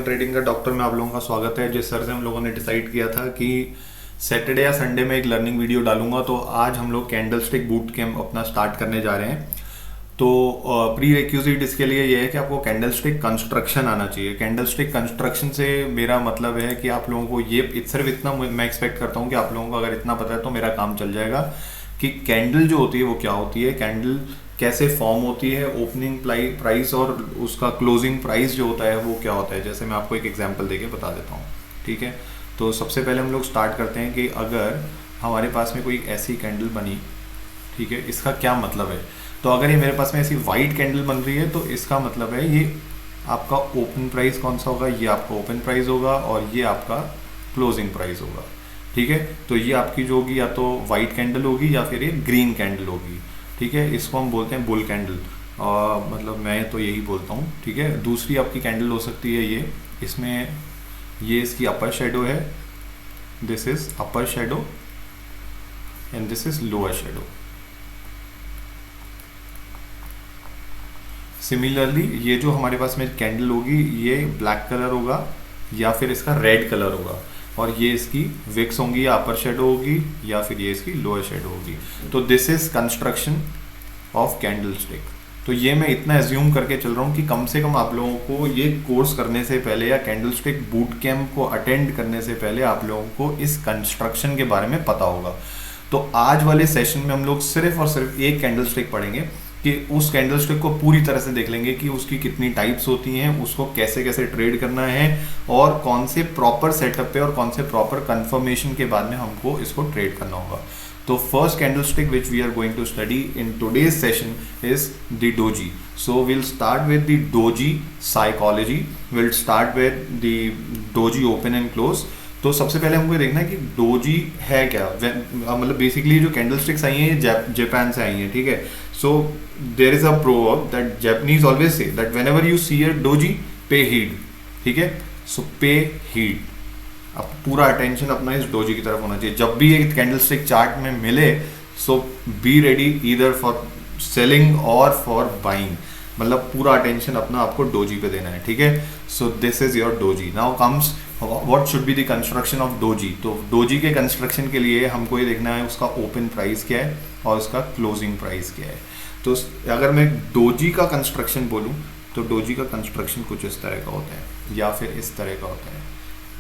On trading का doctor में आप लोगों का स्वागत है। जिस सर से हम लोगों ने डिसाइड किया था कि सैटरडे या संडे में एक लर्निंग वीडियो डालूंगा, तो आज हम लोग कैंडलस्टिक बूट कैंप अपना स्टार्ट करने जा रहे हैं। तो प्री रिक्विजिट इसके लिए ये है कि आपको कैंडलस्टिक कंस्ट्रक्शन आना चाहिए। कैंडलस्टिक कंस्ट्रक्शन से मेरा मतलब है कि आप लोगों को ये सिर्फ इतना मैं एक्सपेक्ट करता हूँ कि आप लोगों को अगर इतना पता है तो मेरा काम चल जाएगा कि कैंडल जो होती है वो क्या होती है, कैंडल कैसे फॉर्म होती है, ओपनिंग प्राइस और उसका क्लोजिंग प्राइस जो होता है वो क्या होता है। जैसे मैं आपको एक एग्जांपल देके बता देता हूँ, ठीक है। तो सबसे पहले हम लोग स्टार्ट करते हैं कि अगर हमारे पास में कोई ऐसी कैंडल बनी, ठीक है, इसका क्या मतलब है। तो अगर ये मेरे पास में ऐसी वाइट कैंडल बन रही है तो इसका मतलब है ये आपका ओपन प्राइस कौन सा होगा, ये आपका ओपन प्राइस होगा और ये आपका क्लोजिंग प्राइस होगा, ठीक है। तो ये आपकी जो होगी या तो वाइट कैंडल होगी या फिर ये ग्रीन कैंडल होगी, ठीक है। इसको हम बोलते हैं बुल कैंडल, मतलब मैं तो यही बोलता हूँ, ठीक है। दूसरी आपकी कैंडल हो सकती है ये, इसमें ये इसकी अपर शेडो है, this is upper shadow and this is lower shadow. Similarly ये जो हमारे पास में कैंडल होगी ये ब्लैक कलर होगा या फिर इसका रेड कलर होगा, और ये इसकी विक्स होंगी या अपर शेडो होगी या फिर ये इसकी लोअर शेडो होगी। तो this is construction of candle stick. तो ये मैं इतना एज्यूम करके चल रहा हूँ कि कम से कम आप लोगों को ये कोर्स करने से पहले या कैंडल स्टिक बूट कैंप को अटेंड करने से पहले आप लोगों को इस कंस्ट्रक्शन के बारे में पता होगा। तो आज वाले सेशन में हम लोग सिर्फ और सिर्फ एक कैंडल स्टिक पढ़ेंगे कि उस कैंडल स्टिक को पूरी तरह से देख लेंगे कि उसकी कितनी टाइप्स होती हैं, उसको कैसे कैसे ट्रेड करना है और कौन से प्रॉपर सेटअप पे और कौन से प्रॉपर कंफर्मेशन के बाद में हमको इसको ट्रेड करना होगा। तो first candle stick which we are going to study in today's session is the doji. So will start with the doji psychology, will start with the doji open and close. तो सबसे पहले हमको देखना है कि डोजी है क्या, मतलब बेसिकली जो कैंडल स्टिक्स आई हैं ये जापान से आई हैं, ठीक है। So there is a proverb that Japanese always say that whenever you see a doji, pay heed, ठीक है। So pay heed, अब पूरा अटेंशन अपना इस डोजी की तरफ होना चाहिए। जब भी एक कैंडल स्टिक चार्ट में मिले, so be ready either for selling or for buying, मतलब पूरा अटेंशन अपना आपको डोजी पे देना है, ठीक है। So this is your doji. Now comes what should be the construction of doji। तो डोजी के कंस्ट्रक्शन के लिए हमको ये देखना है उसका ओपन प्राइस क्या है और उसका क्लोजिंग प्राइस क्या है। तो अगर मैं डोजी का कंस्ट्रक्शन बोलूँ तो डोजी का कंस्ट्रक्शन कुछ इस तरह का होता है या फिर इस तरह का होता है,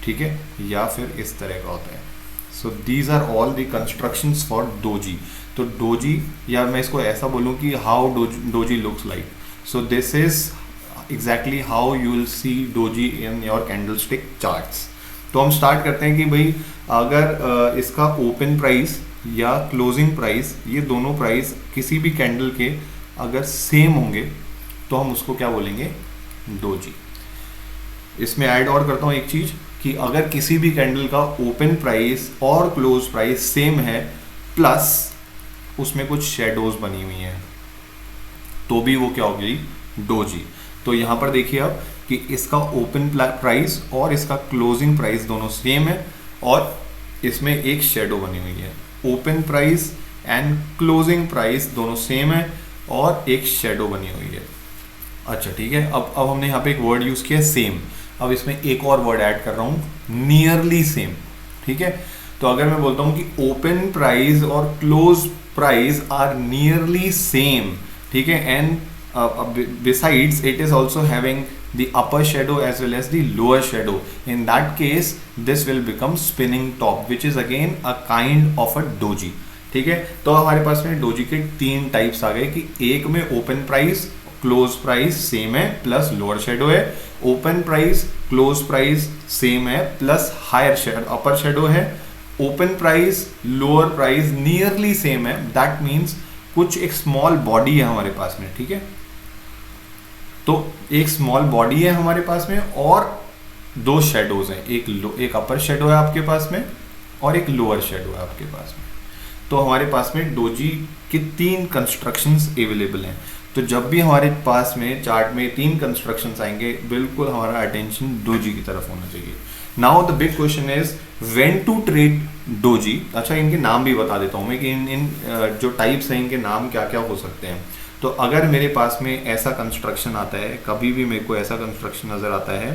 ठीक है, या फिर इस तरह का होता है। So these are all the constructions for doji. तो डोजी, या मैं इसको ऐसा बोलूँ कि how doji looks like. So this is exactly how you will see doji in your candlestick charts. तो हम स्टार्ट करते हैं कि भाई अगर इसका ओपन प्राइस या क्लोजिंग प्राइस, ये दोनों प्राइस किसी भी कैंडल के अगर सेम होंगे तो हम उसको क्या बोलेंगे, डोजी। इसमें ऐड और करता हूँ एक चीज कि अगर किसी भी कैंडल का ओपन प्राइस और क्लोज प्राइस सेम है प्लस उसमें कुछ शेडोज बनी हुई हैं तो भी वो क्या होगी, डोजी। तो यहाँ पर देखिए आप कि इसका ओपन प्राइस और इसका क्लोजिंग प्राइस दोनों सेम है और इसमें एक शेडो बनी हुई है। Open price and closing price दोनों सेम है और एक शेडो बनी हुई है। अच्छा, ठीक है। अब हमने यहाँ पे एक वर्ड यूज किया सेम, अब इसमें एक और वर्ड ऐड कर रहा हूँ, नियरली सेम, ठीक है। तो अगर मैं बोलता हूँ कि ओपन प्राइस और close price are nearly same, ठीक है, and besides it is also having the upper shadow as well as the lower shadow, in that case this will become spinning top which is again a kind of a doji, ठीक है। तो हमारे पास में doji के तीन types आ गए कि एक में open price close price same है प्लस लोअर शेडो है, open price close price same है प्लस हायर शेडो अपर शेडो है, open price lower price nearly same है, दैट मीन्स कुछ एक स्मॉल बॉडी है हमारे पास में, ठीक है। तो एक स्मॉल बॉडी है हमारे पास में और दो शेडोज हैं, एक अपर शेडो है आपके पास में और एक लोअर शेडो है आपके पास में। तो हमारे पास में डोजी के तीन कंस्ट्रक्शंस अवेलेबल हैं। तो जब भी हमारे पास में चार्ट में तीन कंस्ट्रक्शंस आएंगे बिल्कुल हमारा अटेंशन डोजी की तरफ होना चाहिए। Now the big question is when to trade doji. अच्छा, इनके नाम भी बता देता हूँ मैं कि इन जो टाइप्स हैं इनके नाम क्या क्या हो सकते हैं। तो अगर मेरे पास में ऐसा कंस्ट्रक्शन आता है, कभी भी मेरे को ऐसा कंस्ट्रक्शन नज़र आता है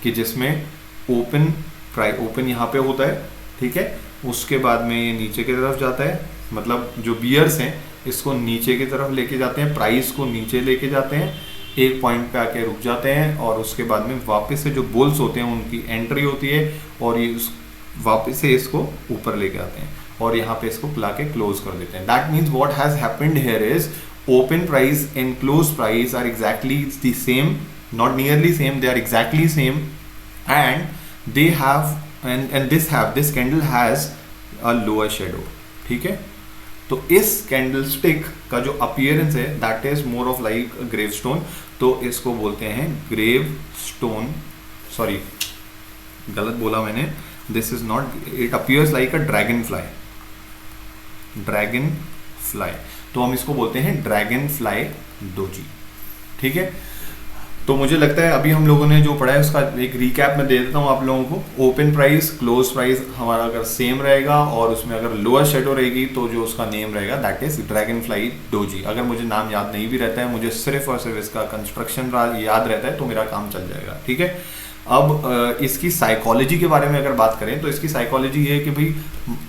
कि जिसमें ओपन यहाँ पे होता है, ठीक है, उसके बाद में ये नीचे की तरफ जाता है, मतलब जो बियर्स हैं इसको नीचे की तरफ लेके जाते हैं, प्राइस को नीचे लेके जाते हैं, एक पॉइंट पे आके रुक जाते हैं और उसके बाद में वापस से जो बुल्स होते हैं उनकी एंट्री होती है और ये वापस से इसको ऊपर लेके आते हैं और यहाँ पे इसको ला के क्लोज कर देते हैं. That means what has happened here is open price and close price are exactly the same, not nearly same, they are exactly same, and they have and this candle has a lower shadow. ठीक है, तो इस candle stick का जो appearance है that is more of like gravestone. तो इसको बोलते हैं ग्रेव स्टोन, सॉरी गलत बोला मैंने, this is not, it appears like a dragon fly, तो हम इसको बोलते हैं ड्रैगन फ्लाई डोजी. ठीक है, तो मुझे लगता है अभी हम लोगों ने जो पढ़ा है उसका एक रिकैप में दे देता हूँ आप लोगों को. ओपन प्राइस क्लोज प्राइस हमारा अगर सेम रहेगा और उसमें अगर लोअर शेडो रहेगी तो जो उसका नेम रहेगा that is dragon fly doji. अगर मुझे नाम याद नहीं भी रहता है, मुझे सिर्फ और सिर्फ इसका कंस्ट्रक्शन याद रहता है तो मेरा काम चल जाएगा. ठीक है, अब इसकी साइकोलॉजी के बारे में अगर बात करें तो इसकी साइकोलॉजी ये है कि भाई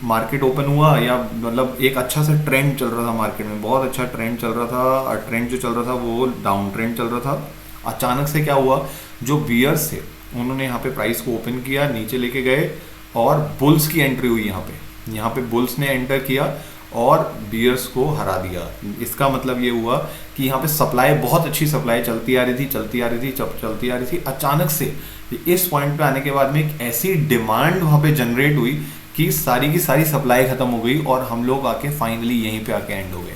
मार्केट ओपन हुआ या मतलब एक अच्छा सा ट्रेंड चल रहा था मार्केट में, बहुत अच्छा ट्रेंड चल रहा था और ट्रेंड जो चल रहा था वो डाउन ट्रेंड चल रहा था. अचानक से क्या हुआ, जो बियर्स थे उन्होंने यहाँ पे प्राइस को ओपन किया, नीचे लेके गए और बुल्स की एंट्री हुई यहाँ पे बुल्स ने एंटर किया और बियर्स को हरा दिया. इसका मतलब ये हुआ कि यहाँ पे सप्लाई, बहुत अच्छी सप्लाई चलती आ रही थी. अचानक से इस पॉइंट पे आने के बाद में एक ऐसी डिमांड वहाँ पे जनरेट हुई कि सारी की सारी सप्लाई खत्म हो गई और हम लोग आके फाइनली यहीं पे आके एंड हो गए.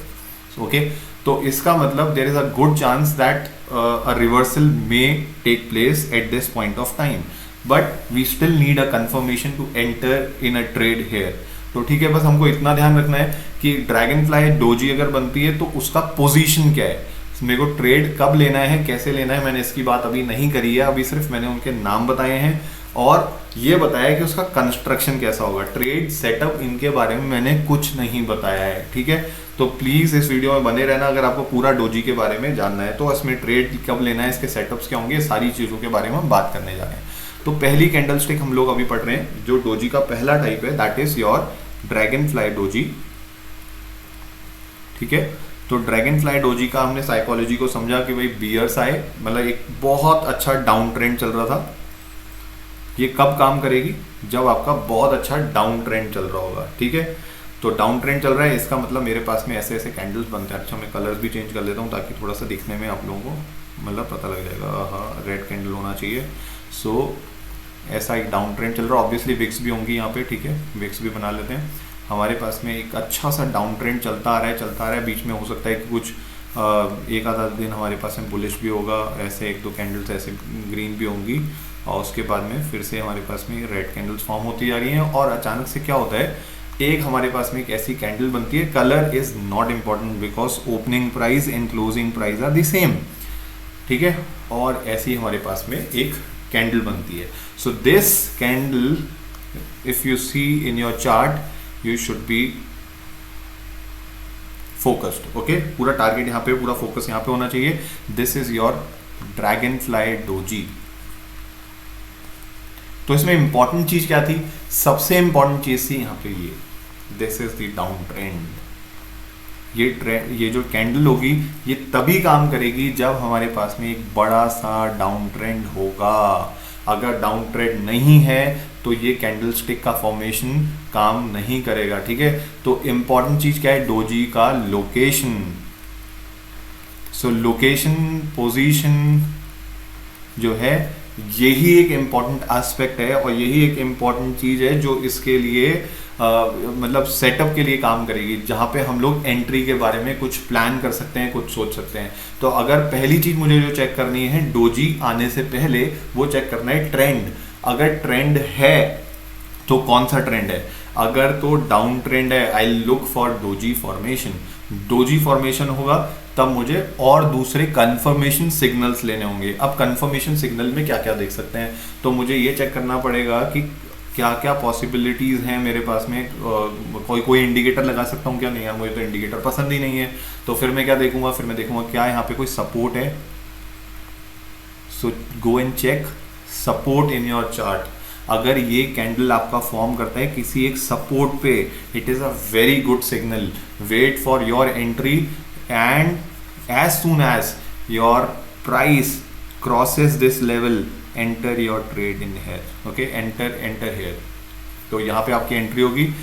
ओके, तो इसका मतलब there is a good chance that a reversal may take place at this point of time, but we still need a confirmation to enter in a trade here. तो ठीक है, बस हमको इतना ध्यान रखना है कि ड्रैगन फ्लाई डोजी अगर बनती है तो उसका पोजीशन क्या है, मेरे को ट्रेड कब लेना है, कैसे लेना है, मैंने इसकी बात अभी नहीं करी है. अभी सिर्फ मैंने उनके नाम बताए हैं और ये बताया कि उसका कंस्ट्रक्शन कैसा होगा. ट्रेड सेटअप इनके बारे में मैंने कुछ नहीं बताया है. ठीक है, तो प्लीज़ इस वीडियो में बने रहना अगर आपको पूरा डोजी के बारे में जानना है. तो इसमें ट्रेड कब लेना है, इसके सेटअप्स क्या होंगे, सारी चीज़ों के बारे में हम बात करने जा रहे हैं. तो पहली कैंडल स्टिक हम लोग अभी पढ़ रहे हैं जो डोजी का पहला टाइप है, that is your dragonfly doji. ठीक है, तो ड्रैगन फ्लाई डोजी का हमने साइकोलॉजी को समझा कि भाई बियर्स आए, मतलब एक बहुत अच्छा डाउन ट्रेंड चल रहा था. ये कब काम करेगी, जब आपका बहुत अच्छा डाउन ट्रेंड चल रहा होगा. ठीक है, तो डाउन ट्रेंड चल रहा है, इसका मतलब मेरे पास में ऐसे ऐसे कैंडल्स बनते हैं. अच्छा, मैं कलर्स भी चेंज कर लेता हूँ ताकि थोड़ा सा दिखने में आप लोगों को मतलब पता लग जाएगा. हाँ, रेड कैंडल होना चाहिए. सो ऐसा एक डाउन ट्रेंड चल रहा है. ऑब्वियसली विक्स भी होंगी यहाँ पे. ठीक है, विक्स भी बना लेते हैं. हमारे पास में एक अच्छा सा डाउन ट्रेंड चलता आ रहा है. बीच में हो सकता है कि कुछ एक आधा दिन हमारे पास में बुलिश भी होगा, ऐसे एक दो कैंडल्स ऐसे ग्रीन भी होंगी और उसके बाद में फिर से हमारे पास में रेड कैंडल्स फॉर्म होती जा रही हैं. और अचानक से क्या होता है, एक हमारे पास में एक ऐसी कैंडल बनती है. Colour is not important because opening price and closing price are the same. ठीक है, और ऐसी हमारे पास में एक कैंडल बनती है. So this candle if you see in your chart you should be focused. okay, पूरा टारगेट यहाँ पे, पूरा फोकस यहाँ पे होना चाहिए. This is your dragonfly doji. तो इसमें इंपॉर्टेंट चीज क्या थी, सबसे इंपॉर्टेंट चीज थी यहाँ पे ये, this is the down trend. ये जो कैंडल होगी ये तभी काम करेगी जब हमारे पास में एक बड़ा सा डाउन ट्रेंड होगा. अगर डाउन ट्रेंड नहीं है तो ये कैंडल स्टिक का फॉर्मेशन काम नहीं करेगा. ठीक है, तो इंपॉर्टेंट चीज क्या है, डोजी का लोकेशन. सो लोकेशन, पोजीशन जो है यही एक इम्पॉर्टेंट एस्पेक्ट है और यही एक इम्पॉर्टेंट चीज है जो इसके लिए मतलब सेटअप के लिए काम करेगी, जहाँ पे हम लोग एंट्री के बारे में कुछ प्लान कर सकते हैं, कुछ सोच सकते हैं. तो अगर पहली चीज मुझे जो चेक करनी है डोजी आने से पहले, वो चेक करना है ट्रेंड. अगर ट्रेंड है तो कौन सा ट्रेंड है, अगर तो डाउन ट्रेंड है I look for doji formation. Doji formation होगा तब मुझे और दूसरे कंफर्मेशन सिग्नल्स लेने होंगे. अब कंफर्मेशन सिग्नल में क्या क्या देख सकते हैं, तो मुझे ये चेक करना पड़ेगा कि क्या क्या पॉसिबिलिटीज़ हैं मेरे पास में. कोई इंडिकेटर लगा सकता हूँ क्या, नहीं यार मुझे तो इंडिकेटर पसंद ही नहीं है. तो फिर मैं क्या देखूंगा, फिर मैं देखूंगा क्या यहाँ पे कोई सपोर्ट है. So go and check support in your chart. अगर ये कैंडल आपका फॉर्म करता है किसी एक सपोर्ट पे, it is a very good signal. Wait for your entry and as soon as your price crosses this level, enter your trade in here. Okay, enter here. तो यहाँ पे आपकी एंट्री होगी,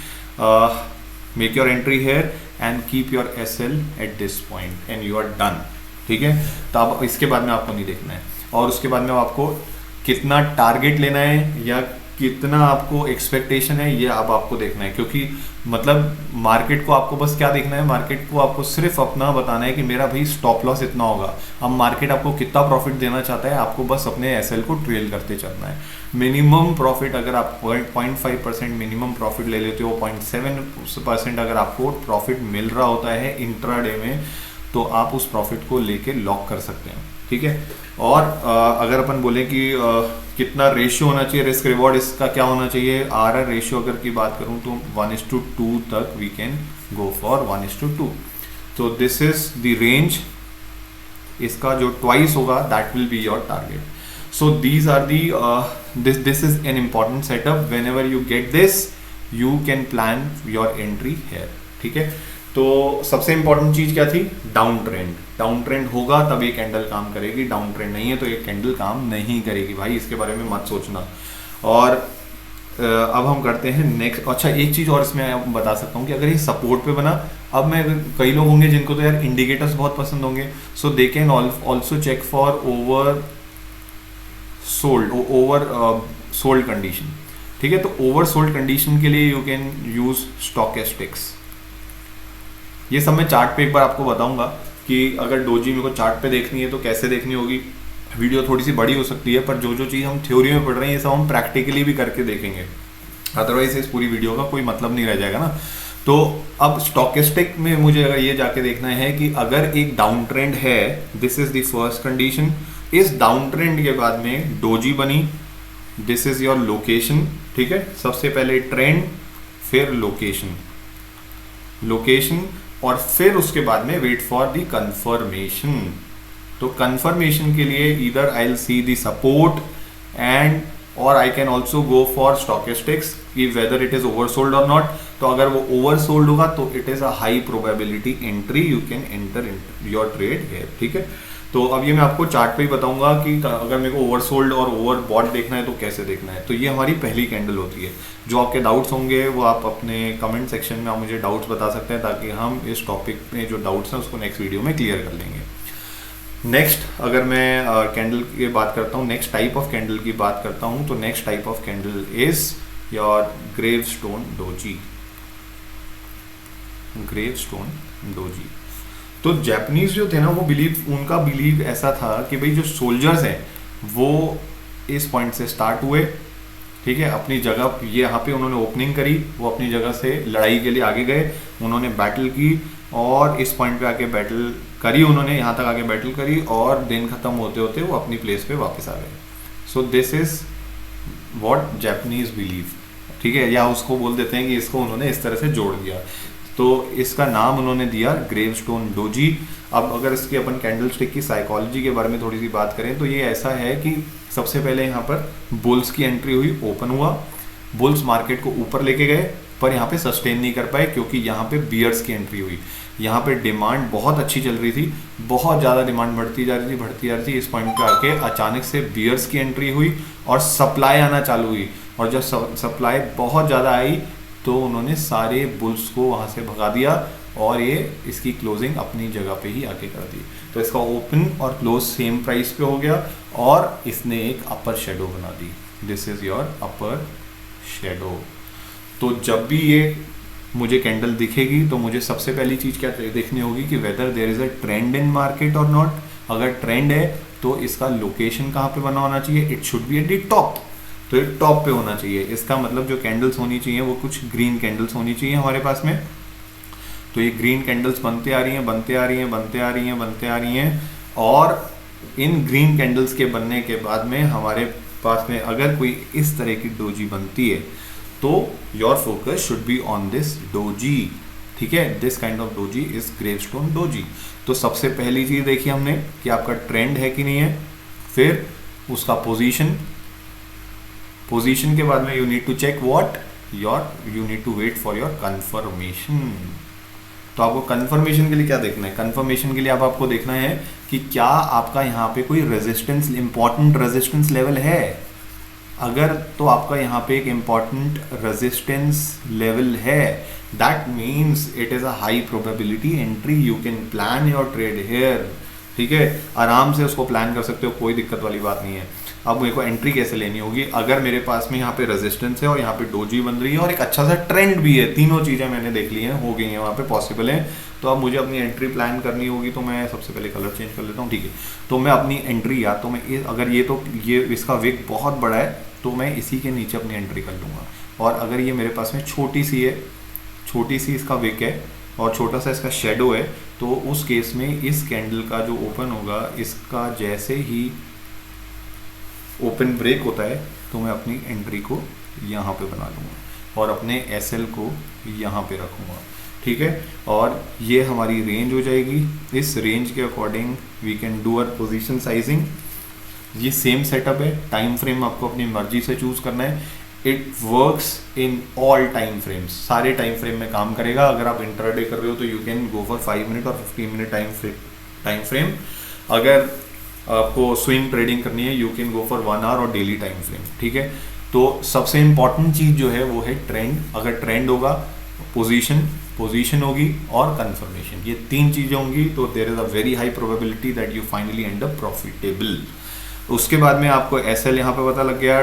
make your entry here and keep your SL at this point and you are done. ठीक है, तो अब इसके बाद में आपको नहीं देखना है, और उसके बाद में आपको कितना टारगेट लेना है या कितना आपको एक्सपेक्टेशन है ये अब आपको देखना है। क्योंकि मतलब मार्केट को आपको बस क्या देखना है, मार्केट को आपको सिर्फ अपना बताना है कि मेरा भाई स्टॉप लॉस इतना होगा। अब मार्केट आपको कितना प्रॉफिट देना चाहता है, आपको बस अपने SL को ट्रेल करते चलना है। मिनिमम प्रॉफिट अगर आप 0.5% मिनिमम प्रॉफिट ले लेते हो, 0.7% अगर आपको प्रॉफिट मिल रहा होता है इंट्राडे में, तो आप उस प्रॉफिट को लेके लॉक कर सकते हैं। ठीक है, और अगर अपन बोले कि कितना रेशियो होना चाहिए, रिस्क रिवॉर्ड इसका क्या होना चाहिए, RR रेशियो अगर की बात करूं तो 1:2 तक वी कैन गो फॉर 1:2। तो दिस इज द रेंज, इसका जो ट्वाइस होगा that will be your target. So these are the this is an important setup. Whenever you get this you can plan your entry here. ठीक है, तो सबसे important चीज क्या थी, डाउन ट्रेंड। डाउन ट्रेंड होगा तब ये कैंडल काम करेगी, डाउन ट्रेंड नहीं है तो ये कैंडल काम नहीं करेगी भाई, इसके बारे में मत सोचना। और अब हम करते हैं नेक्स्ट। अच्छा, एक चीज और इसमें बता सकता हूँ कि अगर ये सपोर्ट पे बना, अब मैं कई लोग होंगे जिनको तो यार इंडिकेटर्स बहुत पसंद होंगे, so they can also check for over sold condition. ठीक है, तो ओवर सोल्ड कंडीशन के लिए यू कैन यूज स्टॉकेस्टिक्स। ये सब मैं चार्ट पे एक बार आपको बताऊंगा कि अगर डोजी मेरे को चार्ट पे देखनी है तो कैसे देखनी होगी। वीडियो थोड़ी सी बड़ी हो सकती है, पर जो जो चीज़ हम थ्योरी में पढ़ रहे हैं ये सब हम प्रैक्टिकली भी करके देखेंगे, अदरवाइज इस पूरी वीडियो का कोई मतलब नहीं रह जाएगा ना। तो अब स्टॉकेस्टिक में मुझे अगर ये जाके देखना है कि अगर एक डाउन ट्रेंड है, this is the first condition, इस डाउन ट्रेंड के बाद में डोजी बनी, दिस इज योर लोकेशन। ठीक है, सबसे पहले ट्रेंड, फिर लोकेशन, और फिर उसके बाद में वेट फॉर द कंफर्मेशन। तो कंफर्मेशन के लिए इधर I will see the support and और I can also go for stochastics कि वेदर इट इज ओवरसोल्ड और नॉट। तो अगर वो ओवरसोल्ड होगा तो it is a high probability entry, you can enter your trade here. ठीक है, तो अब ये मैं आपको चार्ट पे ही बताऊंगा कि अगर मेरे को ओवरसोल्ड और ओवरबॉट देखना है तो कैसे देखना है। तो ये हमारी पहली कैंडल होती है। जो आपके डाउट्स होंगे वो आप अपने कमेंट सेक्शन में आप मुझे डाउट्स बता सकते हैं, ताकि हम इस टॉपिक में जो डाउट्स हैं उसको नेक्स्ट वीडियो में क्लियर कर लेंगे। नेक्स्ट अगर मैं कैंडल की बात करता हूँ, नेक्स्ट टाइप ऑफ कैंडल की बात करता हूँ, तो next type of candle is your gravestone doji. तो जापानीज जो थे ना वो उनका बिलीव ऐसा था कि भाई जो सोल्जर्स हैं वो इस पॉइंट से स्टार्ट हुए। ठीक है, अपनी जगह ये यहाँ पे उन्होंने ओपनिंग करी, वो अपनी जगह से लड़ाई के लिए आगे गए, उन्होंने बैटल की और इस पॉइंट पे आके बैटल करी, उन्होंने यहाँ तक आके बैटल करी और दिन खत्म होते होते वो अपनी प्लेस पे वापस आ गए। सो this is what Japanese believe. ठीक है, या उसको बोल देते हैं कि इसको उन्होंने इस तरह से जोड़ दिया, तो इसका नाम उन्होंने दिया ग्रेवस्टोन डोजी। अब अगर इसकी अपन कैंडल स्टिक की साइकोलॉजी के बारे में थोड़ी सी बात करें तो ये ऐसा है कि सबसे पहले यहाँ पर बुल्स की एंट्री हुई, ओपन हुआ, बुल्स मार्केट को ऊपर लेके गए पर यहाँ पे सस्टेन नहीं कर पाए क्योंकि यहाँ पे बियर्स की एंट्री हुई। यहाँ पे डिमांड बहुत अच्छी चल रही थी, बहुत ज़्यादा डिमांड बढ़ती जा रही थी। इस पॉइंट पे आके अचानक से बियर्स की एंट्री हुई और सप्लाई आना चालू हुई, और जब सप्लाई बहुत ज़्यादा आई तो उन्होंने सारे बुल्स को वहाँ से भगा दिया और ये इसकी क्लोजिंग अपनी जगह पे ही आके कर दी। तो इसका ओपन और क्लोज सेम प्राइस पे हो गया और इसने एक अपर शेडो बना दी। This is your upper shadow. तो जब भी ये मुझे कैंडल दिखेगी तो मुझे सबसे पहली चीज़ क्या देखनी होगी कि whether there is a trend in market और नॉट। अगर ट्रेंड है तो इसका लोकेशन कहाँ पे बना होना चाहिए, it should be at the top. तो ये टॉप पे होना चाहिए, इसका मतलब जो कैंडल्स होनी चाहिए वो कुछ ग्रीन कैंडल्स होनी चाहिए हमारे पास में। तो ये ग्रीन कैंडल्स बनते आ रही हैं और इन ग्रीन कैंडल्स के बनने के बाद में हमारे पास में अगर कोई इस तरह की डोजी बनती है तो your focus should be on this doji. ठीक है, this kind of doji is gravestone doji. तो सबसे पहली चीज देखी हमने कि आपका ट्रेंड है कि नहीं है, फिर उसका पोजीशन, पोजीशन के बाद में you need to check what you need to wait for your confirmation. तो आपको कंफर्मेशन के लिए क्या देखना है? कंफर्मेशन के लिए आपको देखना है कि क्या आपका यहाँ पे कोई रेजिस्टेंस, इंपॉर्टेंट रेजिस्टेंस लेवल है। अगर तो आपका यहाँ पे एक इंपॉर्टेंट रेजिस्टेंस लेवल है, that means it is a high probability entry, you can plan your trade here. ठीक है, आराम से उसको प्लान कर सकते हो, कोई दिक्कत वाली बात नहीं है। अब मेरे को एंट्री कैसे लेनी होगी? अगर मेरे पास में यहाँ पे रेजिस्टेंस है और यहाँ पे डोजी बन रही है और एक अच्छा सा ट्रेंड भी है, तीनों चीज़ें मैंने देख ली हैं, हो गई हैं वहाँ पे, पॉसिबल है, तो अब मुझे अपनी एंट्री प्लान करनी होगी। तो मैं सबसे पहले कलर चेंज कर लेता हूँ। ठीक है, तो मैं अपनी एंट्री, या तो मैं अगर ये इसका विक बहुत बड़ा है तो मैं इसी के नीचे अपनी एंट्री कर लूँगा। और अगर ये मेरे पास में छोटी सी है, छोटी सी इसका विक है और छोटा सा इसका शेडो है, तो उस केस में इस कैंडल का जो ओपन होगा, इसका जैसे ही ओपन ब्रेक होता है तो मैं अपनी एंट्री को यहाँ पे बना लूँगा और अपने एसएल को यहाँ पे रखूँगा। ठीक है, और ये हमारी रेंज हो जाएगी। इस रेंज के according we can do our position sizing. ये सेम सेटअप है, टाइम फ्रेम आपको अपनी मर्जी से चूज करना है। It works in all time frames, सारे टाइम फ्रेम में काम करेगा। अगर आप इंट्राडे कर रहे हो तो you can go for 5 minute और 15 मिनट टाइम फ्रेम। अगर आपको स्विंग ट्रेडिंग करनी है you can go for 1 hour और डेली टाइम फ्रेम। ठीक है, तो सबसे इंपॉर्टेंट चीज़ जो है वो है ट्रेंड। अगर ट्रेंड होगा, पोजीशन होगी और कंफर्मेशन, ये 3 चीज़ें होंगी तो there is a very high probability that you finally end up profitable. उसके बाद में आपको एसएल यहाँ पे पता लग गया,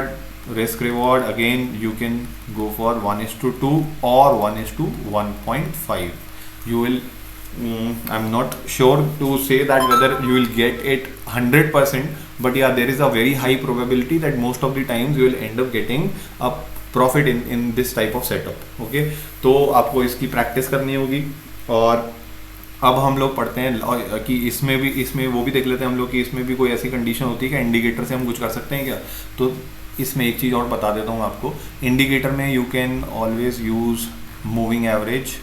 risk reward again you can go for 1:2 और 1:1.5। You will I am not sure to say that whether you will get it 100%, but yeah, there is a very high probability that most of the times you will end up getting a profit in this type of setup. Okay, तो आपको इसकी practice करनी होगी। और अब हम लोग पढ़ते हैं कि इसमें वो भी देख लेते हैं हम लोग कि इसमें भी कोई ऐसी कंडीशन होती है कि इंडिकेटर से हम कुछ कर सकते हैं क्या। तो इसमें एक चीज़ और बता देता हूँ आपको। इंडिकेटर में you can always use moving average.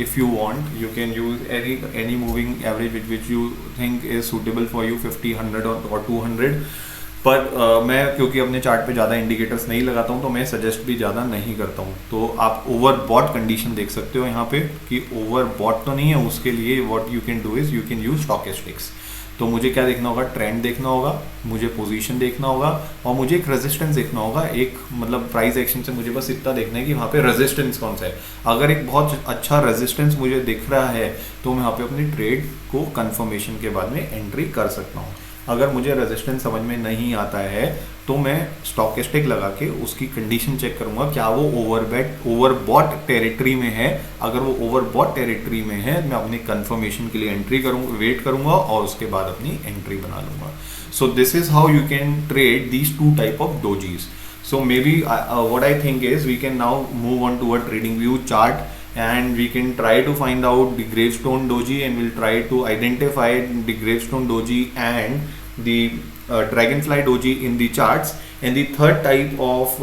If you want, you can use any moving average which you think is suitable for you, 50, 100 or 200। पर मैं क्योंकि अपने चार्ट पे ज़्यादा इंडिकेटर्स नहीं लगाता हूँ तो मैं सजेस्ट भी ज़्यादा नहीं करता हूँ। तो आप ओवरबॉट कंडीशन देख सकते हो यहाँ पे कि ओवरबॉट तो नहीं है, उसके लिए what you can do is you can use stochastics. तो मुझे क्या देखना होगा? ट्रेंड देखना होगा, मुझे पोजीशन देखना होगा और मुझे एक रेजिस्टेंस देखना होगा। एक मतलब प्राइस एक्शन से मुझे बस इतना देखना है कि वहाँ पे रेजिस्टेंस कौन सा है। अगर एक बहुत अच्छा रेजिस्टेंस मुझे दिख रहा है तो मैं वहाँ पे अपनी ट्रेड को कंफर्मेशन के बाद में एंट्री कर सकता हूँ। अगर मुझे रेजिस्टेंस समझ में नहीं आता है तो मैं स्टॉकेस्टिक लगा के उसकी कंडीशन चेक करूंगा, क्या वो ओवरबॉट टेरिटरी में है। अगर वो ओवरबॉट टेरिटरी में है मैं अपनी कंफर्मेशन के लिए एंट्री करूंगा, वेट करूंगा और उसके बाद अपनी एंट्री बना लूंगा। So this is how you can trade these 2 type of dojis. So maybe what I think is we can now move on to a trading view chart and we can try to find out the gravestone doji and we'll try to identify the gravestone doji and the dragonfly doji in the charts. And the third type of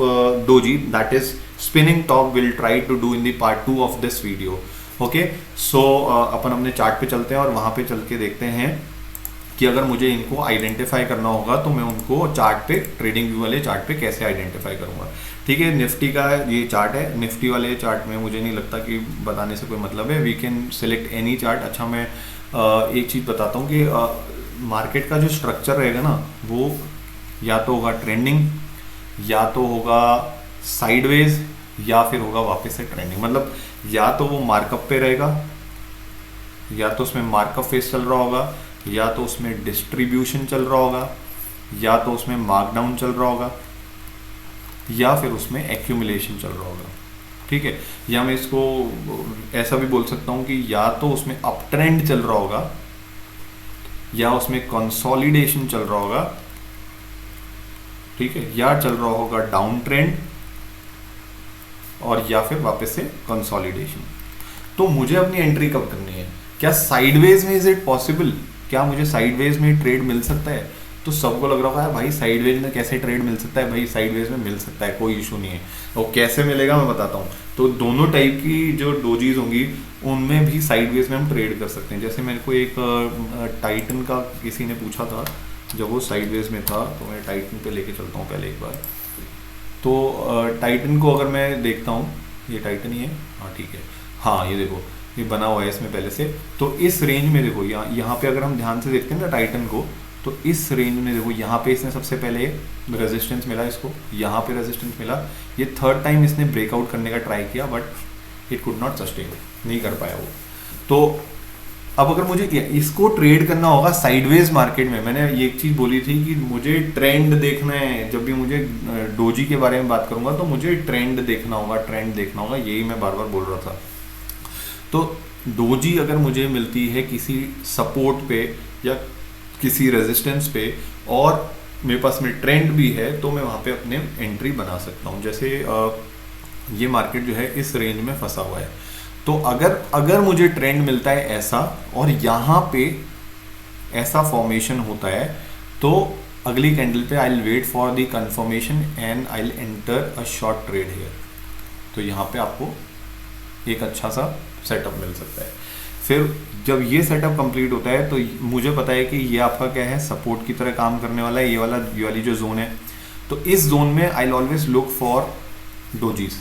doji, that is spinning top, we'll try to do in the part 2 of this video. Okay, so अपन अपने chart पे चलते हैं और वहाँ पे चल के देखते हैं कि अगर मुझे इनको आइडेंटिफाई करना होगा तो मैं उनको चार्ट पे, ट्रेडिंग व्यू वाले चार्ट पे कैसे आइडेंटिफाई करूंगा। ठीक है, निफ्टी का ये चार्ट है। निफ्टी वाले चार्ट में मुझे नहीं लगता कि बताने से कोई मतलब है, we can select any chart. अच्छा, मैं एक चीज़ बताता हूँ कि मार्केट का जो स्ट्रक्चर रहेगा ना वो या तो होगा ट्रेंडिंग, या तो होगा साइडवेज, या फिर होगा वापस से ट्रेंडिंग। मतलब या तो वो मार्कअप पे रहेगा, या तो उसमें मार्कअप फेस चल रहा होगा, या तो उसमें डिस्ट्रीब्यूशन चल रहा होगा, या तो उसमें मार्कडाउन चल रहा होगा, या फिर उसमें एक्यूमुलेशन चल रहा होगा। ठीक है, या मैं इसको ऐसा भी बोल सकता हूँ कि या तो उसमें अप ट्रेंड चल रहा होगा, या उसमें कंसोलिडेशन चल रहा होगा। ठीक है, या चल रहा होगा डाउन ट्रेंड, और या फिर वापस से कंसोलिडेशन। तो मुझे अपनी एंट्री कब करनी है? क्या साइडवेज में इज इट पॉसिबल? क्या मुझे साइडवेज में ट्रेड मिल सकता है? तो सबको लग रहा है भाई साइडवेज में कैसे ट्रेड मिल सकता है? भाई साइडवेज में मिल सकता है, कोई इशू नहीं है। और कैसे मिलेगा मैं बताता हूँ। तो दोनों टाइप की जो डोजीज होंगी उनमें भी साइडवेज में हम ट्रेड कर सकते हैं। जैसे मेरे को एक टाइटन का किसी ने पूछा था, जब वो साइडवेज में था, तो मैं टाइटन पे लेके चलता हूँ पहले एक बार। तो टाइटन को अगर मैं देखता हूँ, ये टाइटन ही है, हाँ ठीक है, हाँ ये देखो ये बना हुआ है इसमें पहले से। तो इस रेंज में देखो यहाँ पे अगर हम ध्यान से देखते हैं ना टाइटन को, तो इस रेंज में देखो यहाँ पे इसने सबसे पहले रेजिस्टेंस मिला इसको, यहाँ पे रेजिस्टेंस मिला, ये थर्ड टाइम इसने ब्रेकआउट करने का ट्राई किया but it could not sustain, नहीं कर पाया वो। तो अब अगर मुझे इसको ट्रेड करना होगा साइडवेज मार्केट में, मैंने ये एक चीज़ बोली थी कि मुझे ट्रेंड देखना है, जब भी मुझे डोजी के बारे में बात करूंगा तो मुझे ट्रेंड देखना होगा, ट्रेंड देखना होगा, यही मैं बार बार बोल रहा था। तो डोजी अगर मुझे मिलती है किसी सपोर्ट पे या किसी रेजिस्टेंस पे और मेरे पास में ट्रेंड भी है, तो मैं वहाँ पे अपने एंट्री बना सकता हूँ। जैसे ये मार्केट जो है इस रेंज में फंसा हुआ है, तो अगर मुझे ट्रेंड मिलता है ऐसा और यहाँ पे ऐसा फॉर्मेशन होता है, तो अगली कैंडल पे I will wait for the confirmation and I will enter a short trade here. तो यहाँ पे आपको एक अच्छा सा सेटअप मिल सकता है। फिर जब ये सेटअप कंप्लीट होता है तो मुझे पता है कि ये आपका क्या है, सपोर्ट की तरह काम करने वाला है, ये वाली जो जोन है। तो इस जोन में I will always look for dojis.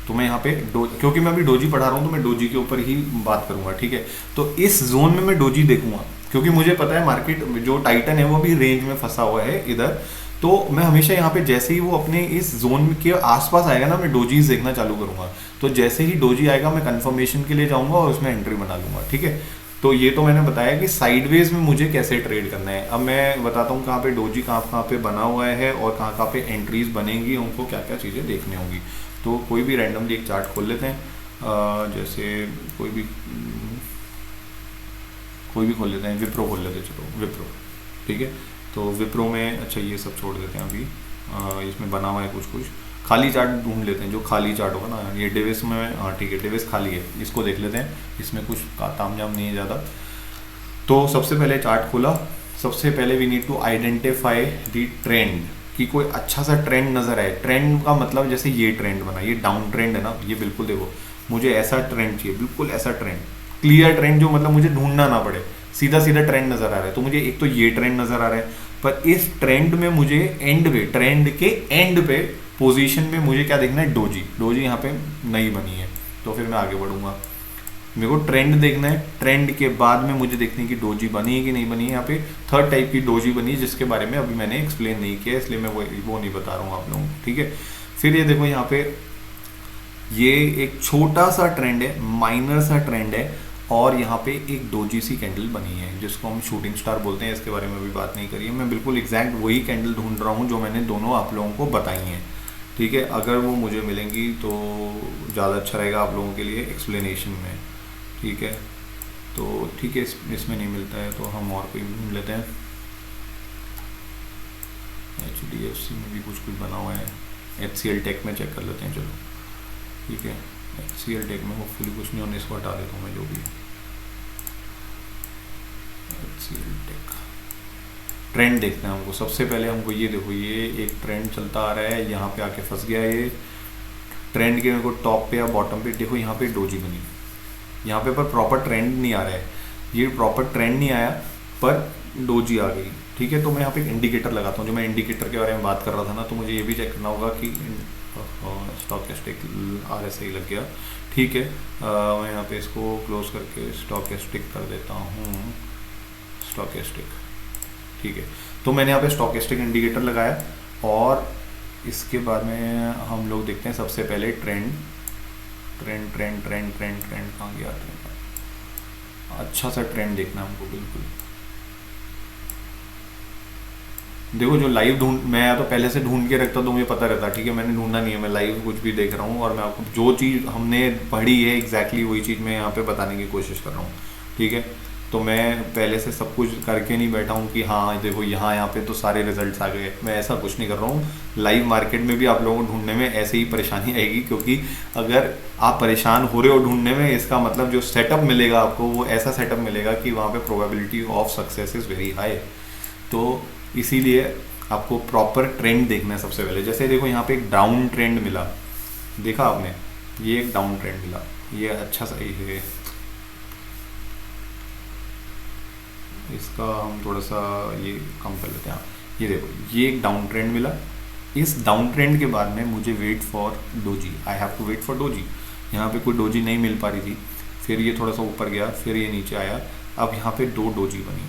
तो मैं यहाँ पे क्योंकि मैं अभी डोजी पढ़ा रहा हूँ तो मैं डोजी के ऊपर ही बात करूंगा, ठीक है। तो इस जोन में मैं डोजी देखूंगा क्योंकि मुझे पता है मार्केट जो टाइटन है वो भी रेंज में फंसा हुआ है इधर। तो मैं हमेशा यहाँ पे जैसे ही वो अपने इस जोन के आसपास आएगा ना, मैं डोजीज देखना चालू करूंगा। तो जैसे ही डोजी आएगा मैं कंफर्मेशन के लिए जाऊंगा और उसमें एंट्री बना लूंगा, ठीक है। तो ये तो मैंने बताया कि साइडवेज में मुझे कैसे ट्रेड करना है। अब मैं बताता हूँ कहाँ पे डोजी कहाँ पे बना हुआ है और कहाँ पे एंट्रीज बनेंगी, उनको क्या क्या चीज़ें देखनी होंगी। तो कोई भी रैंडमली एक चार्ट खोल लेते हैं, जैसे कोई भी खोल लेते हैं, विप्रो खोल लेते हैं, चलो विप्रो, ठीक है। तो विप्रो में अच्छा ये सब छोड़ देते हैं अभी, इसमें बना हुआ है कुछ खाली चार्ट ढूंढ लेते हैं, जो खाली चार्ट होगा ना। ये डेविस में, हाँ ठीक है, डेविस खाली है, इसको देख लेते हैं, इसमें कुछ तामझाम नहीं है ज़्यादा। तो सबसे पहले चार्ट खोला, सबसे पहले we need to identify the trend, कि कोई अच्छा सा ट्रेंड नज़र आए। ट्रेंड का मतलब जैसे ये ट्रेंड बना, ये डाउन ट्रेंड है ना, ये बिल्कुल देखो मुझे ऐसा ट्रेंड चाहिए, बिल्कुल ऐसा ट्रेंड, क्लियर ट्रेंड, जो मतलब मुझे ढूंढना ना पड़े, सीधा सीधा ट्रेंड नज़र आ रहा है। तो मुझे एक तो ये ट्रेंड नज़र आ रहा है, पर इस ट्रेंड में मुझे एंड पे, ट्रेंड के एंड पे पोजीशन में मुझे क्या देखना है, डोजी यहाँ पे नहीं बनी है। तो फिर मैं आगे बढ़ूंगा, मेरे को ट्रेंड देखना है, ट्रेंड के बाद में मुझे देखनी है कि डोजी बनी है कि नहीं बनी है। यहाँ पे थर्ड टाइप की डोजी बनी है जिसके बारे में अभी मैंने एक्सप्लेन नहीं किया, इसलिए मैं वो नहीं बता रहा हूँ आप लोगों को, ठीक है। फिर ये देखो यहाँ पे ये एक छोटा सा ट्रेंड है, माइनर सा ट्रेंड है, और यहाँ पे एक डोजी सी कैंडल बनी है जिसको हम शूटिंग स्टार बोलते हैं। इसके बारे में अभी बात नहीं करी है, मैं बिल्कुल एग्जैक्ट वही कैंडल ढूंढ रहा हूँ जो मैंने दोनों आप लोगों को बताई हैं, ठीक है। अगर वो मुझे मिलेंगी तो ज़्यादा अच्छा रहेगा आप लोगों के लिए एक्सप्लेनेशन में, ठीक है। तो ठीक है, इसमें नहीं मिलता है तो हम और कोई ढूंढ लेते हैं। HDFC में भी कुछ बना हुआ है, HCL टेक में चेक कर लेते हैं, चलो ठीक है। HCL टेक में होपफुली कुछ नहीं होने, इसको हटा देता हूँ मैं, जो भी है। HCL टेक ट्रेंड देखना है हमको, सबसे पहले हमको ये देखो, ये एक ट्रेंड चलता आ रहा है, यहाँ पे आके फंस गया ये ट्रेंड के, मेरे को टॉप पे या बॉटम पे देखो, यहाँ पे डोजी बनी, यहाँ पे पर प्रॉपर ट्रेंड नहीं आ रहा है, ये प्रॉपर ट्रेंड नहीं आया पर डोजी आ गई, ठीक है। तो मैं यहाँ पे एक इंडिकेटर लगाता हूँ, जो मैं इंडिकेटर के बारे में बात कर रहा था ना, तो मुझे ये भी चेक करना होगा कि स्टॉकेस्टिक RSI लग गया, ठीक है। मैं यहाँ पे इसको क्लोज करके स्टॉकेस्टिक कर देता हूँ, स्टॉकेस्टिक, ठीक है। तो मैंने यहाँ पे स्टॉकेस्टिक इंडिकेटर लगाया और इसके बाद में हम लोग देखते हैं सबसे पहले ट्रेंड कहाँ गया ट्रेंड, अच्छा सा ट्रेंड देखना है हमको, बिल्कुल देखो जो लाइव मैं या तो पहले से ढूंढ के रखता तो मुझे पता रहता, ठीक है। मैंने ढूंढना नहीं है, मैं लाइव कुछ भी देख रहा हूँ और मैं आपको जो चीज़ हमने पढ़ी है एग्जैक्टली वही चीज़ मैं यहाँ पे बताने की कोशिश कर रहा हूँ, ठीक है। तो मैं पहले से सब कुछ करके नहीं बैठा हूँ कि हाँ देखो यहाँ पे तो सारे रिजल्ट्स आ गए, मैं ऐसा कुछ नहीं कर रहा हूँ। लाइव मार्केट में भी आप लोगों को ढूंढने में ऐसे ही परेशानी आएगी, क्योंकि अगर आप परेशान हो रहे हो ढूंढने में, इसका मतलब जो सेटअप मिलेगा आपको वो ऐसा सेटअप मिलेगा कि वहाँ पे probability of success is very high. तो इसीलिए आपको प्रॉपर ट्रेंड देखना है सबसे पहले। जैसे देखो यहाँ पे एक डाउन ट्रेंड मिला, देखा आपने, ये एक डाउन ट्रेंड मिला, ये अच्छा सा है, इसका हम थोड़ा सा ये कम कर लेते हैं। ये देखो ये एक डाउन ट्रेंड मिला, इस डाउन ट्रेंड के बाद में मुझे wait for doji, I have to wait for doji. यहाँ पे कोई डोजी नहीं मिल पा रही थी, फिर ये थोड़ा सा ऊपर गया, फिर ये नीचे आया, अब यहाँ पे 2 डोजी बनी,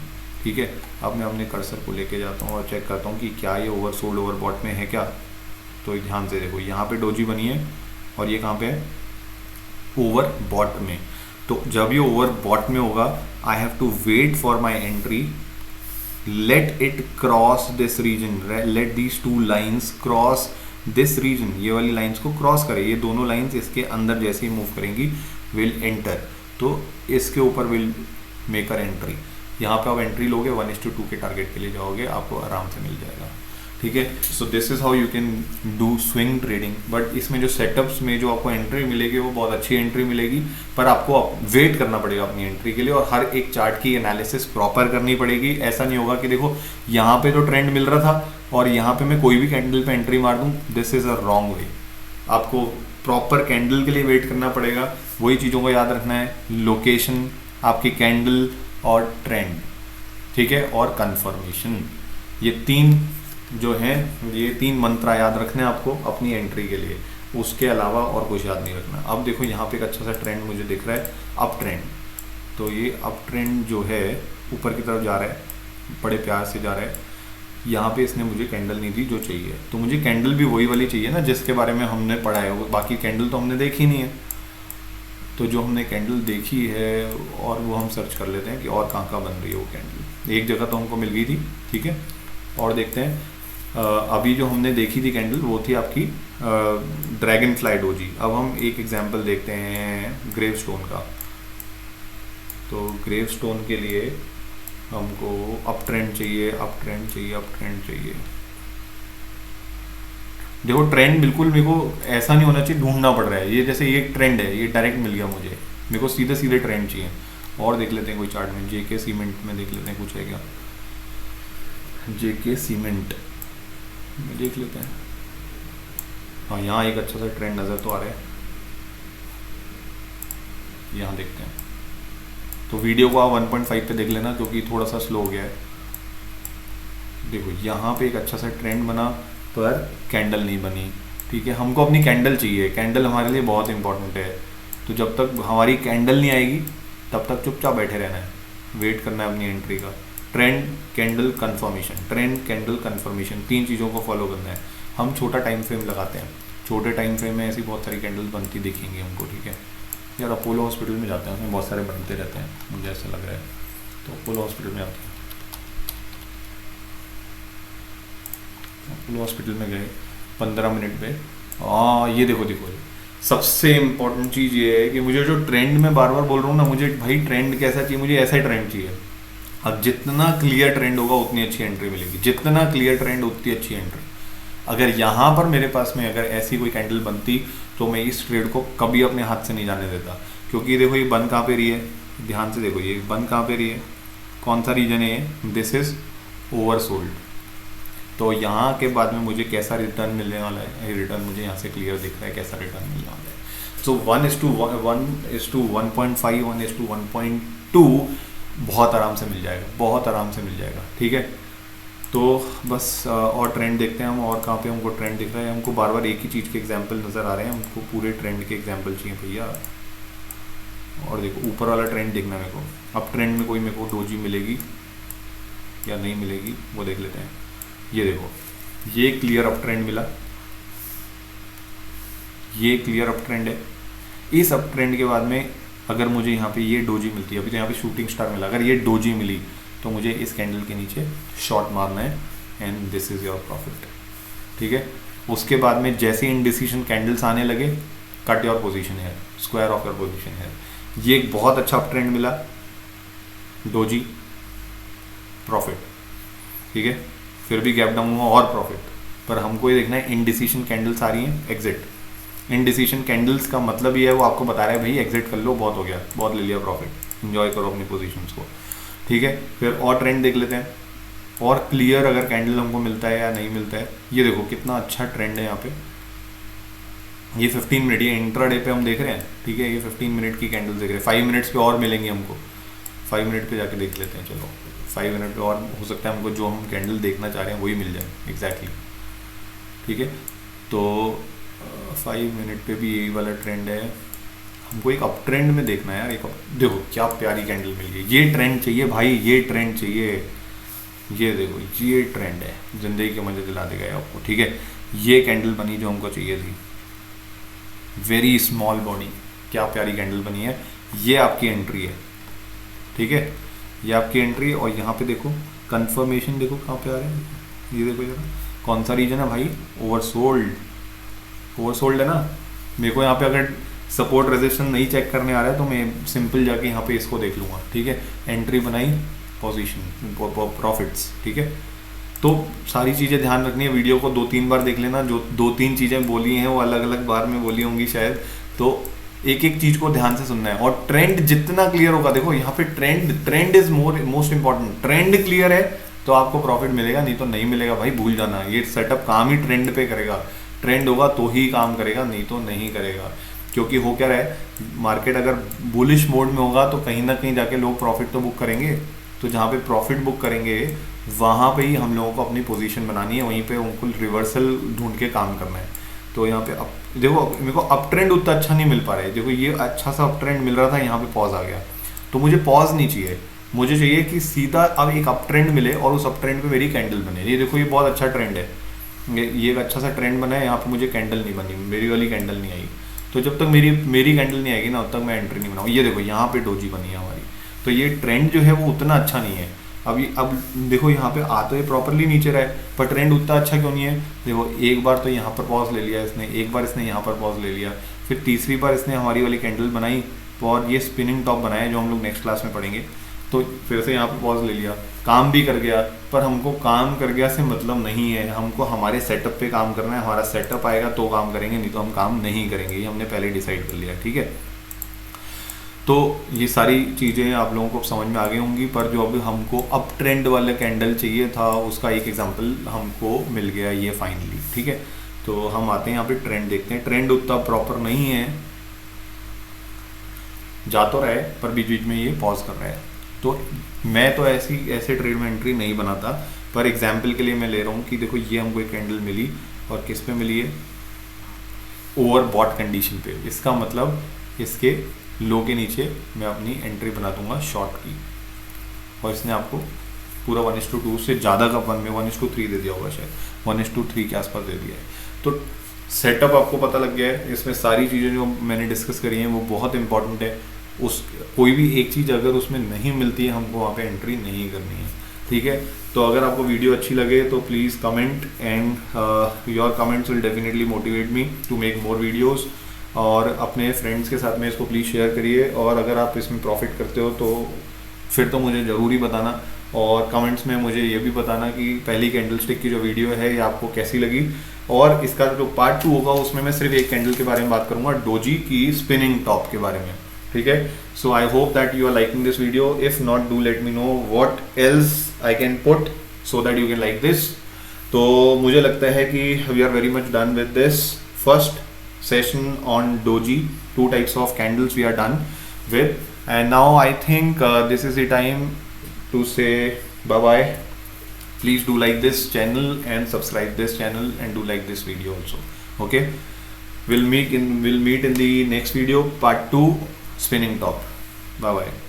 ठीक है। अब मैं अपने कर्सर को लेके जाता हूँ और चेक करता हूँ कि क्या ये ओवरसोल्ड ओवरबॉट में है क्या। तो ध्यान से देखो, यहाँ पे डोजी बनी है और ये कहाँ पे है, ओवरबॉट में। तो जब ये ओवरबॉट में होगा, I have to wait for my entry, let it cross this region, let these 2 lines cross this region, ये वाली लाइन्स को क्रॉस करे, ये दोनों लाइन्स इसके अंदर जैसे ही मूव करेंगी विल एंटर, तो इसके ऊपर विल मेकर एंट्री। यहाँ पे आप एंट्री लोगे 1:2 के टारगेट के लिए जाओगे, आपको आराम से मिल जाएगा, ठीक है। So this is how you can do swing trading. But इसमें जो सेटअप्स में जो आपको एंट्री मिलेगी वो बहुत अच्छी एंट्री मिलेगी, पर आपको वेट करना पड़ेगा अपनी एंट्री के लिए और हर एक चार्ट की एनालिसिस प्रॉपर करनी पड़ेगी। ऐसा नहीं होगा कि देखो यहाँ पे तो ट्रेंड मिल रहा था और यहाँ पे मैं कोई भी कैंडल पे एंट्री मार दूँ, this is a wrong way. आपको प्रॉपर कैंडल के लिए वेट करना पड़ेगा, वही चीज़ों को याद रखना है, लोकेशन, आपकी कैंडल और ट्रेंड, ठीक है, और कंफर्मेशन। ये 3 जो हैं, ये 3 मंत्र याद रखने हैं आपको अपनी एंट्री के लिए, उसके अलावा और कुछ याद नहीं रखना। अब देखो यहाँ पे एक अच्छा सा ट्रेंड मुझे दिख रहा है, अप ट्रेंड। तो ये अप ट्रेंड जो है ऊपर की तरफ जा रहा है, बड़े प्यार से जा रहा है। यहाँ पे इसने मुझे कैंडल नहीं दी जो चाहिए, तो मुझे कैंडल भी वही वाली चाहिए ना जिसके बारे में हमने पढ़ा है, बाकी कैंडल तो हमने देखी नहीं है। तो जो हमने कैंडल देखी है और वो हम सर्च कर लेते हैं कि और कहाँ बन रही है वो कैंडल। एक जगह तो हमको मिल गई थी, ठीक है, और देखते हैं। अभी जो हमने देखी थी कैंडल वो थी आपकी ड्रैगन फ्लाई डोजी। अब हम एक एग्जांपल देखते हैं ग्रेव स्टोन का। तो ग्रेव स्टोन के लिए हमको अप ट्रेंड चाहिए, अप ट्रेंड चाहिए, अप ट्रेंड चाहिए। देखो ट्रेंड बिल्कुल मेरे को ऐसा नहीं होना चाहिए ढूंढना पड़ रहा है, ये जैसे ये ट्रेंड है, ये डायरेक्ट मिल गया मुझे, मेरे को सीधे सीधे ट्रेंड चाहिए। और देख लेते हैं कोई चार्ट में, जेके सीमेंट में देख लेते हैं कुछ है क्या। जेके सीमेंट में देख लेते हैं, हाँ यहाँ एक अच्छा सा ट्रेंड नज़र तो आ रहा है, यहाँ देखते हैं। तो वीडियो को आप 1.5 पे देख लेना क्योंकि थोड़ा सा स्लो हो गया है। देखो यहाँ पे एक अच्छा सा ट्रेंड बना पर कैंडल नहीं बनी, ठीक है। हमको अपनी कैंडल चाहिए, कैंडल हमारे लिए बहुत इंपॉर्टेंट है। तो जब तक हमारी कैंडल नहीं आएगी तब तक चुपचाप बैठे रहना है, वेट करना है अपनी एंट्री का। Trend, candle, confirmation, trend, candle, confirmation, 3 चीज़ों को फॉलो करना है। हम छोटा टाइम फ्रेम लगाते हैं, छोटे टाइम फ्रेम में ऐसी बहुत सारी कैंडल बनती दिखेंगी हमको, ठीक है। यार अपोलो हॉस्पिटल में जाते हैं, उसमें बहुत सारे बनते रहते हैं, मुझे ऐसा लग रहा है। तो अपोलो हॉस्पिटल में आते हैं, अपोलो हॉस्पिटल में गए 15 मिनट पे, हाँ ये देखो देखो, सबसे इम्पोर्टेंट चीज़ ये है कि मुझे जो ट्रेंड में बार बार बोल रहा हूँ ना, मुझे भाई ट्रेंड कैसा चाहिए, मुझे ऐसा ट्रेंड चाहिए। अब जितना क्लियर ट्रेंड होगा उतनी अच्छी एंट्री मिलेगी, जितना क्लियर ट्रेंड उतनी अच्छी एंट्री। अगर यहाँ पर मेरे पास में अगर ऐसी कोई कैंडल बनती तो मैं इस ट्रेड को कभी अपने हाथ से नहीं जाने देता, क्योंकि देखो ये बंद कहाँ पे रही है, ध्यान से देखो ये बंद कहाँ पे रही है, कौन सा रीजन है, दिस इज ओवरसोल्ड। तो यहाँ के बाद में मुझे कैसा रिटर्न मिलने वाला है, रिटर्न मुझे यहाँ से क्लियर दिख रहा है कैसा रिटर्न मिलने वाला है। सो 1:1:1:5 1:1.2 बहुत आराम से मिल जाएगा, बहुत आराम से मिल जाएगा, ठीक है। तो बस और ट्रेंड देखते हैं हम, और कहाँ पे हमको ट्रेंड दिख रहा है। हमको बार बार एक ही चीज़ के एग्जांपल नज़र आ रहे हैं, हमको पूरे ट्रेंड के एग्जांपल चाहिए भैया। और देखो ऊपर वाला ट्रेंड देखना मेरे को, अब ट्रेंड में कोई मेरे को डोजी मिलेगी या नहीं मिलेगी वो देख लेते हैं। ये देखो ये क्लियर अप ट्रेंड मिला, ये क्लियर अप ट्रेंड है। इस अप ट्रेंड के बाद में अगर मुझे यहाँ पे ये डोजी मिलती है, अभी तो यहाँ पे शूटिंग स्टार मिला, अगर ये डोजी मिली तो मुझे इस कैंडल के नीचे शॉर्ट मारना है and this is your profit, ठीक है। उसके बाद में जैसे इनडिसीजन कैंडल्स आने लगे, कट योर पोजीशन है, स्क्वायर ऑफ योर पोजीशन है। ये एक बहुत अच्छा अप ट्रेंड मिला, डोजी, प्रॉफिट, ठीक है। फिर भी गैप डाउन हुआ और प्रॉफिट, पर हमको ये देखना है इनडिसीजन कैंडल्स आ रही हैं, एग्जिट। इनडिसीजन कैंडल्स का मतलब ये है वो आपको बता रहा है भाई एग्जिट कर लो, बहुत हो गया, बहुत ले लिया प्रॉफिट, एंजॉय करो अपनी पोजीशंस को, ठीक है। फिर और ट्रेंड देख लेते हैं, और क्लियर अगर कैंडल हमको मिलता है या नहीं मिलता है। ये देखो कितना अच्छा ट्रेंड है यहाँ पे, ये 15 मिनट, ये इंट्राडे पे हम देख रहे हैं, ठीक है। ये 15 मिनट की कैंडल देख रहे हैं, 5 मिनट्स पे और मिलेंगे हमको, 5 मिनट पे जाके देख लेते हैं। चलो 5 मिनट पे और हो सकता है हमको जो हम कैंडल देखना चाह रहे हैं वही मिल जाए एग्जैक्टली, ठीक है। तो 5 मिनट पे भी यही वाला ट्रेंड है, हमको एक अप ट्रेंड में देखना है यार। देखो क्या प्यारी कैंडल मिल गई, ये ट्रेंड चाहिए भाई, ये ट्रेंड चाहिए। ये देखो ये ट्रेंड है, जिंदगी के मजे दिला देगा आपको, ठीक है। ये कैंडल बनी जो हमको चाहिए थी, वेरी स्मॉल बॉडी, क्या प्यारी कैंडल बनी है। ये आपकी एंट्री है, ठीक है, ये आपकी एंट्री है। और यहाँ पे देखो कंफर्मेशन, देखो कहाँ पे आ रहे हैं, ये देखो जरा कौन सा रीजन है भाई, ओवरसोल्ड, ओवरसोल्ड है ना। मेरे को यहाँ पे अगर सपोर्ट रेजिस्टेंस नहीं चेक करने आ रहा है तो मैं सिंपल जाके यहाँ पे इसको देख लूँगा, ठीक है। एंट्री बनाई, पोजीशन, प्रॉफिट्स, ठीक है। तो सारी चीज़ें ध्यान रखनी है, वीडियो को 2-3 बार देख लेना, जो 2-3 चीज़ें बोली हैं वो अलग अलग बार में बोली होंगी शायद, तो एक एक चीज़ को ध्यान से सुनना है। और ट्रेंड जितना क्लियर होगा, देखो यहाँ पे trend is most important. Trend clear है तो आपको प्रॉफिट मिलेगा, नहीं तो नहीं मिलेगा भाई, भूल जाना। ये सेटअप काम ही ट्रेंड पे करेगा, ट्रेंड होगा तो ही काम करेगा, नहीं तो नहीं करेगा। क्योंकि हो क्या रहा है, मार्केट अगर बुलिश मोड में होगा तो कहीं ना कहीं जाके लोग प्रॉफिट तो बुक करेंगे, तो जहाँ पे प्रॉफिट बुक करेंगे वहाँ पे ही हम लोगों को अपनी पोजीशन बनानी है, वहीं पे उनको रिवर्सल ढूंढ के काम करना है। तो यहाँ पे देखो मेरे को अप ट्रेंड उतना अच्छा नहीं मिल पा रहा है, देखो ये अच्छा सा अप ट्रेंड मिल रहा था, यहाँ पे पॉज आ गया। तो मुझे पॉज नहीं चाहिए, मुझे चाहिए कि सीधा अब एक अप ट्रेंड मिले और उस अप ट्रेंड पे मेरी कैंडल बने। ये देखो ये बहुत अच्छा ट्रेंड है, ये एक अच्छा सा ट्रेंड बना है, यहाँ पे मुझे कैंडल नहीं बनी, मेरी वाली कैंडल नहीं आई। तो जब तक मेरी कैंडल नहीं आएगी ना, तब तक मैं एंट्री नहीं बनाऊँ। ये देखो यहाँ पे डोजी बनी है हमारी, तो ये ट्रेंड जो है वो उतना अच्छा नहीं है। अब देखो यहाँ पे आ तो ये प्रॉपरली नीचे रहा है, पर ट्रेंड उतना अच्छा क्यों नहीं है। देखो एक बार तो यहाँ पर पॉज ले लिया इसने, एक बार इसने यहाँ पर पॉज ले लिया, फिर तीसरी बार इसने हमारी वाली कैंडल बनाई और ये स्पिनिंग टॉप बनाया जो हम लोग नेक्स्ट क्लास में पढ़ेंगे। तो फिर से यहाँ पर पॉज ले लिया, काम भी कर गया। पर हमको काम कर गया से मतलब नहीं है, हमको हमारे सेटअप पे काम करना है। हमारा सेटअप आएगा तो काम करेंगे, नहीं तो हम काम नहीं करेंगे, ये हमने पहले डिसाइड कर लिया, ठीक है। तो ये सारी चीज़ें आप लोगों को समझ में आ गई होंगी। पर जो अभी हमको अप ट्रेंड वाला कैंडल चाहिए था, उसका एक एग्जांपल हमको मिल गया ये फाइनली, ठीक है। तो हम आते हैं यहाँ पे ट्रेंड देखते हैं। ट्रेंड उतना प्रॉपर नहीं है, जा तो रहा है पर बीच बीच में ये पॉज कर रहा है। तो मैं तो ऐसे ट्रेड में एंट्री नहीं बनाता, पर एग्जाम्पल के लिए मैं ले रहा हूँ कि देखो ये हमको एक कैंडल मिली और किस पे मिली है, ओवरबॉट कंडीशन पे। इसका मतलब इसके लो के नीचे मैं अपनी एंट्री बना दूंगा शॉर्ट की, और इसने आपको पूरा 1:2 से ज़्यादा का 1:3 दे दिया होगा, शायद 1:3 के आसपास दे दिया है। तो सेटअप आपको पता लग गया है। इसमें सारी चीज़ें जो मैंने डिस्कस करी हैं वो बहुत इंपॉर्टेंट है। उस कोई भी एक चीज़ अगर उसमें नहीं मिलती है, हमको वहाँ पे एंट्री नहीं करनी है, ठीक है। तो अगर आपको वीडियो अच्छी लगे तो please comment, and your comments will definitely motivate me to make more videos. और अपने फ्रेंड्स के साथ में इसको प्लीज़ शेयर करिए। और अगर आप इसमें प्रॉफिट करते हो तो फिर तो मुझे ज़रूर ही बताना, और कमेंट्स में मुझे ये भी बताना कि पहली कैंडल स्टिक की जो वीडियो है ये आपको कैसी लगी। और इसका जो पार्ट 2 होगा उसमें मैं सिर्फ एक कैंडल के बारे में बात करूँगा, डोजी की स्पिनिंग टॉप के बारे में, ठीक है। So I hope that you are liking this video. If not, do let me know what else I can put so that you can like this. तो मुझे लगता है कि we are very much done with this first session on doji. 2 types of candles we are done with, and now I think this is the time to say bye bye. Please do like this channel and subscribe this channel, and do like this video also, okay. We'll meet in the next video, part 2, spinning top. Bye bye.